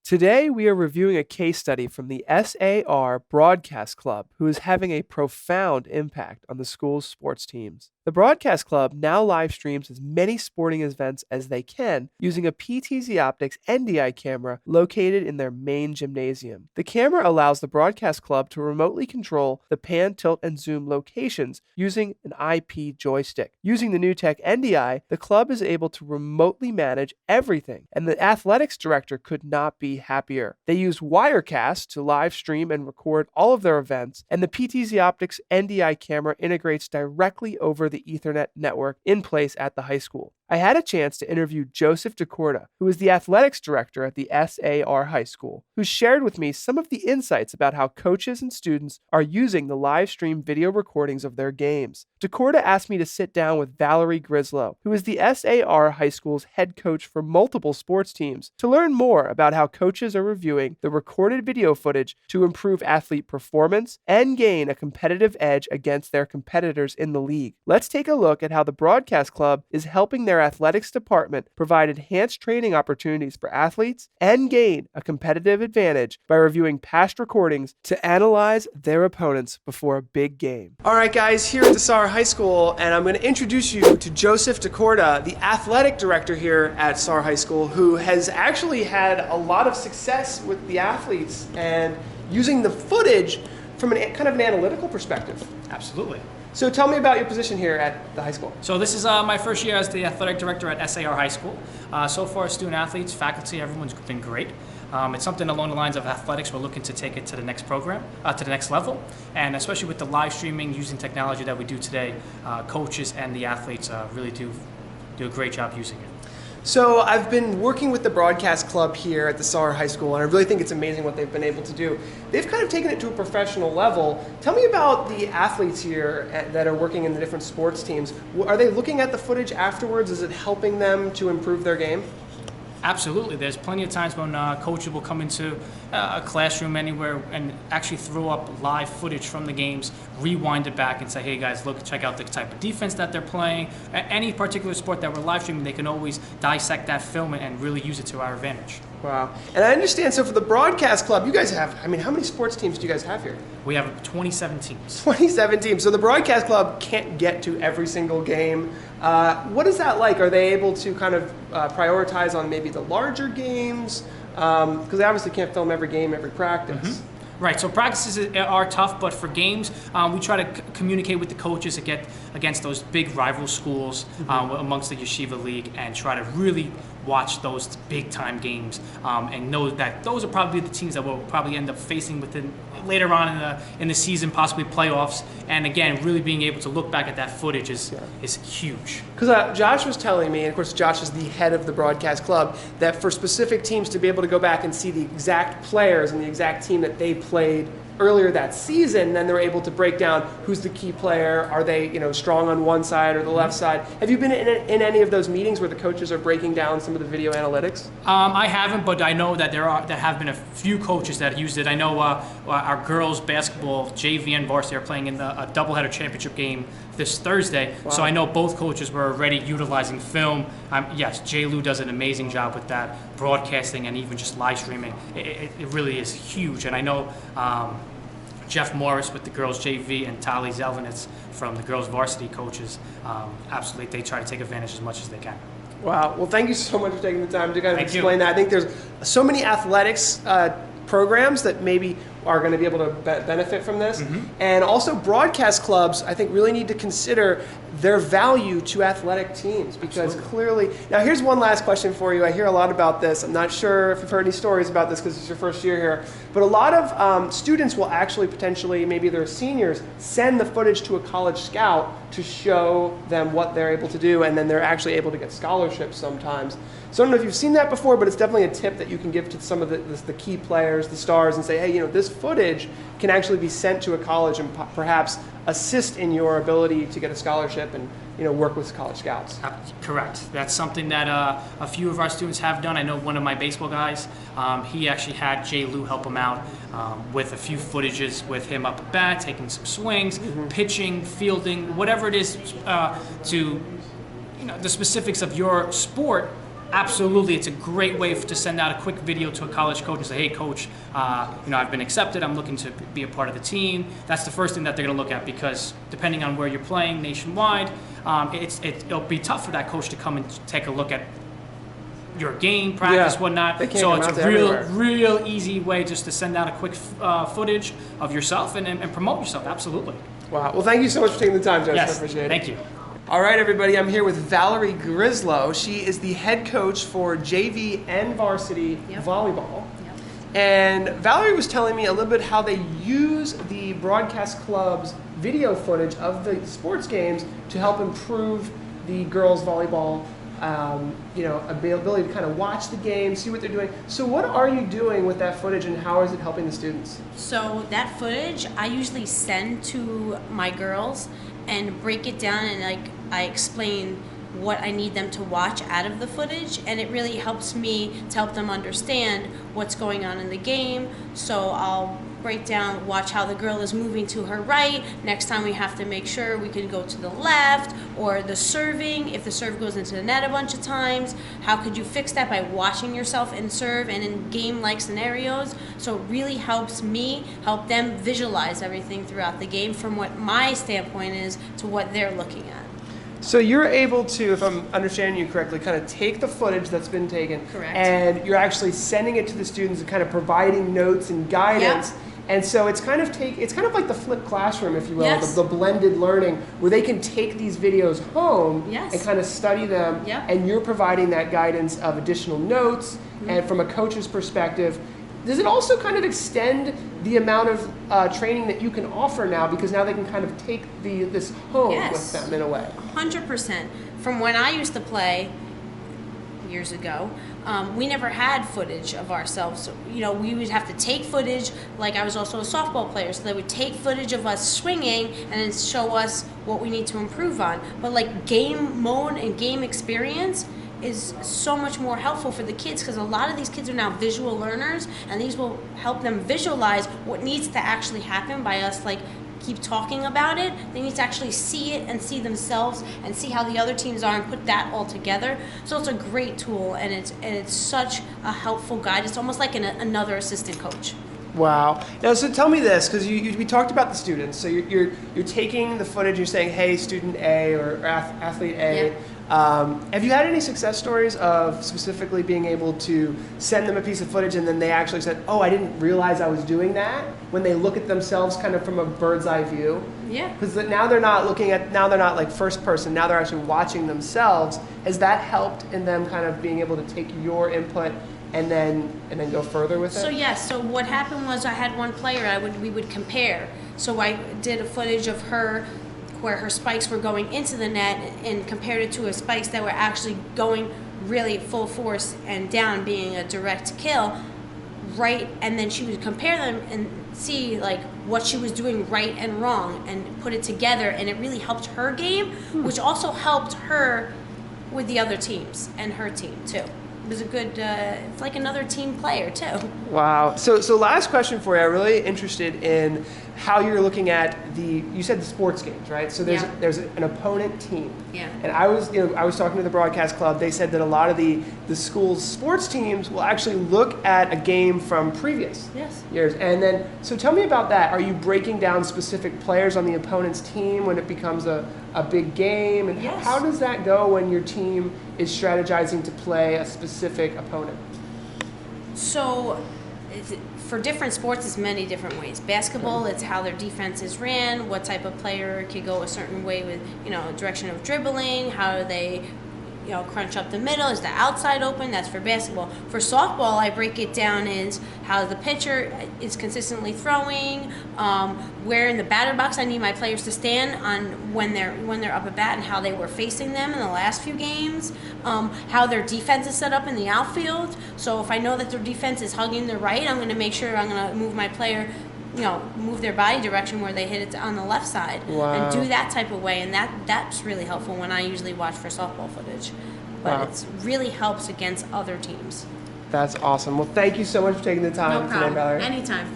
Today, we are reviewing a case study from the S.A.R. Broadcast Club, who is having a profound impact on the school's sports teams. The Broadcast Club now live streams as many sporting events as they can using a PTZOptics NDI camera located in their main gymnasium. The camera allows the Broadcast Club to remotely control the pan, tilt, and zoom locations using an IP joystick. Using the NewTek NDI, the club is able to remotely manage everything, and the athletics director could not be happier. They use Wirecast to live stream and record all of their events, and the PTZOptics NDI camera integrates directly over the Ethernet network in place at the high school. I had a chance to interview Joseph DaCorta, who is the athletics director at the S.A.R. High School, who shared with me some of the insights about how coaches and students are using the live stream video recordings of their games. DaCorta asked me to sit down with Valerie Gryzlo, who is the S.A.R. High School's head coach for multiple sports teams, to learn more about how coaches are reviewing the recorded video footage to improve athlete performance and gain a competitive edge against their competitors in the league. Let's take a look at how the Broadcast Club is helping their athletics department provide enhanced training opportunities for athletes and gain a competitive advantage by reviewing past recordings to analyze their opponents before a big game. All right, guys, here at the S.A.R. High School, and I'm going to introduce you to Joseph DaCorta, the athletic director here at S.A.R. High School, who has actually had a lot of success with the athletes and using the footage from kind of an analytical perspective. Absolutely. So tell me about your position here at the high school. So this is my first year as the athletic director at S.A.R. High School. So far, student athletes, faculty, everyone's been great. It's something along the lines of athletics. We're looking to take it to the next program, to the next level. And especially with the live streaming using technology that we do today, coaches and the athletes really do a great job using it. So I've been working with the Broadcast Club here at the S.A.R. High School, and I really think it's amazing what they've been able to do. They've kind of taken it to a professional level. Tell me about the athletes here that are working in the different sports teams. Are they looking at the footage afterwards? Is it helping them to improve their game? Absolutely. There's plenty of times when coaches will come into a classroom anywhere and actually throw up live footage from the games, rewind it back and say, hey guys, look, check out the type of defense that they're playing. Any particular sport that we're live streaming, they can always dissect that film and really use it to our advantage. Wow. And I understand, so for the Broadcast Club, you guys have, how many sports teams do you guys have here? We have 27 teams. 27 teams. So the Broadcast Club can't get to every single game. What is that like? Are they able to kind of prioritize on maybe the larger games? Because they obviously can't film every game, every practice. Mm-hmm. Right, so practices are tough, but for games, we try to communicate with the coaches to get against those big rival schools amongst the Yeshiva League and try to really watch those big-time games and know that those are probably the teams that we'll probably end up facing later on in the season, possibly playoffs. And again, really being able to look back at that footage is huge. Because Josh was telling me, and of course Josh is the head of the Broadcast Club, that for specific teams to be able to go back and see the exact players and the exact team that they played earlier that season, then they're able to break down who's the key player. Are they, strong on one side or the left side? Have you been in any of those meetings where the coaches are breaking down some of the video analytics? I haven't, but I know that there have been a few coaches that used it. I know our girls basketball JV and varsity are playing in a doubleheader championship game this Thursday. Wow. So I know both coaches were already utilizing film. Yes, J. Lou does an amazing job with that, broadcasting and even just live streaming. It really is huge. And I know Jeff Morris with the girls JV and Tali Zelvanitz from the girls varsity coaches, absolutely, they try to take advantage as much as they can. Wow. Well, thank you so much for taking the time to kind of explain that. I think there's so many athletics programs that maybe are going to be able to benefit from this. And also broadcast clubs, I think, really need to consider their value to athletic teams because clearly... Now, here's one last question for you. I hear a lot about this. I'm not sure if you've heard any stories about this because it's your first year here, but a lot of students will actually potentially, maybe they're seniors, send the footage to a college scout to show them what they're able to do, and then they're actually able to get scholarships sometimes. So I don't know if you've seen that before, but it's definitely a tip that you can give to some of the key players, the stars, and say, hey, this footage can actually be sent to a college and perhaps assist in your ability to get a scholarship and work with college scouts. Correct. That's something that a few of our students have done. I know one of my baseball guys, he actually had Jay Lou help him out with a few footages with him up at bat, taking some swings, pitching, fielding, whatever it is to the specifics of your sport. Absolutely, it's a great way to send out a quick video to a college coach and say, hey coach, I've been accepted, I'm looking to be a part of the team. That's the first thing that they're going to look at, because depending on where you're playing nationwide, it'll be tough for that coach to come and take a look at your game, practice, whatnot. So it's a real easy way just to send out a quick footage of yourself and promote yourself. Absolutely. Wow. Well, thank you so much for taking the time, Joseph. Yes, I appreciate it. thank you. All right, everybody, I'm here with Valerie Gryzlo. She is the head coach for JV and varsity volleyball. And Valerie was telling me a little bit how they use the broadcast club's video footage of the sports games to help improve the girls' volleyball ability to kind of watch the game, see what they're doing. So what are you doing with that footage, and how is it helping the students? So that footage I usually send to my girls and break it down, and I explain what I need them to watch out of the footage, and it really helps me to help them understand what's going on in the game. So I'll break down, watch how the girl is moving to her right. Next time we have to make sure we can go to the left, or the serving, if the serve goes into the net a bunch of times, how could you fix that by watching yourself in serve and in game-like scenarios. So it really helps me help them visualize everything throughout the game from what my standpoint is to what they're looking at. So you're able to, if I'm understanding you correctly, kind of take the footage that's been taken, Correct. and you're actually sending it to the students and kind of providing notes and guidance. Yep. And so it's kind of like the flipped classroom, if you will, Yes. the blended learning, where they can take these videos home Yes. and kind of study them, Yep. and you're providing that guidance of additional notes. And from a coach's perspective, does it also kind of extend the amount of training that you can offer now, because now they can kind of take this home Yes. with them in a way? 100%. From when I used to play years ago, we never had footage of ourselves. So, we would have to take footage, like I was also a softball player, so they would take footage of us swinging and then show us what we need to improve on. But like game mode and game experience is so much more helpful for the kids, because a lot of these kids are now visual learners, and these will help them visualize what needs to actually happen by us, like keep talking about it. They need to actually see it and see themselves and see how the other teams are and put that all together. So it's a great tool, and it's such a helpful guide. It's almost like another assistant coach. Wow. Now, so tell me this, because we talked about the students. So you're taking the footage, you're saying, hey, student A or athlete A. Yeah. Have you had any success stories of specifically being able to send them a piece of footage and then they actually said, oh, I didn't realize I was doing that, when they look at themselves kind of from a bird's eye view? Yeah. Because now they're not like first person, now they're actually watching themselves. Has that helped in them kind of being able to take your input and then go further with it? So yes, so what happened was I had one player we would compare. So I did a footage of her where her spikes were going into the net and compared it to her spikes that were actually going really full force and down, being a direct kill, right? And then she would compare them and see like what she was doing right and wrong and put it together, and it really helped her game, which also helped her with the other teams and her team too. It was a good, it's like another team player too. Wow. So last question for you. I'm really interested in how you're looking at you said the sports games, right? So there's an opponent team. Yeah. And I was talking to the broadcast club. They said that a lot of the school's sports teams will actually look at a game from previous years. And then, so tell me about that. Are you breaking down specific players on the opponent's team when it becomes a big game? And Yes. how does that go when your team is strategizing to play a specific opponent? So for different sports, it's many different ways. Basketball, it's how their defense is ran, what type of player could go a certain way with, direction of dribbling, how do they, crunch up the middle, is the outside open? That's for basketball. For softball, I break it down as how the pitcher is consistently throwing, where in the batter box I need my players to stand on when they're up at bat and how they were facing them in the last few games, how their defense is set up in the outfield. So if I know that their defense is hugging the right, I'm going to make sure I'm going to move my player, move their body direction where they hit it on the left side. Wow. And do that type of way, and that's really helpful when I usually watch for softball footage. But Wow. it really helps against other teams. That's awesome. Well, thank you so much for taking the time No today, problem. Valerie. Anytime.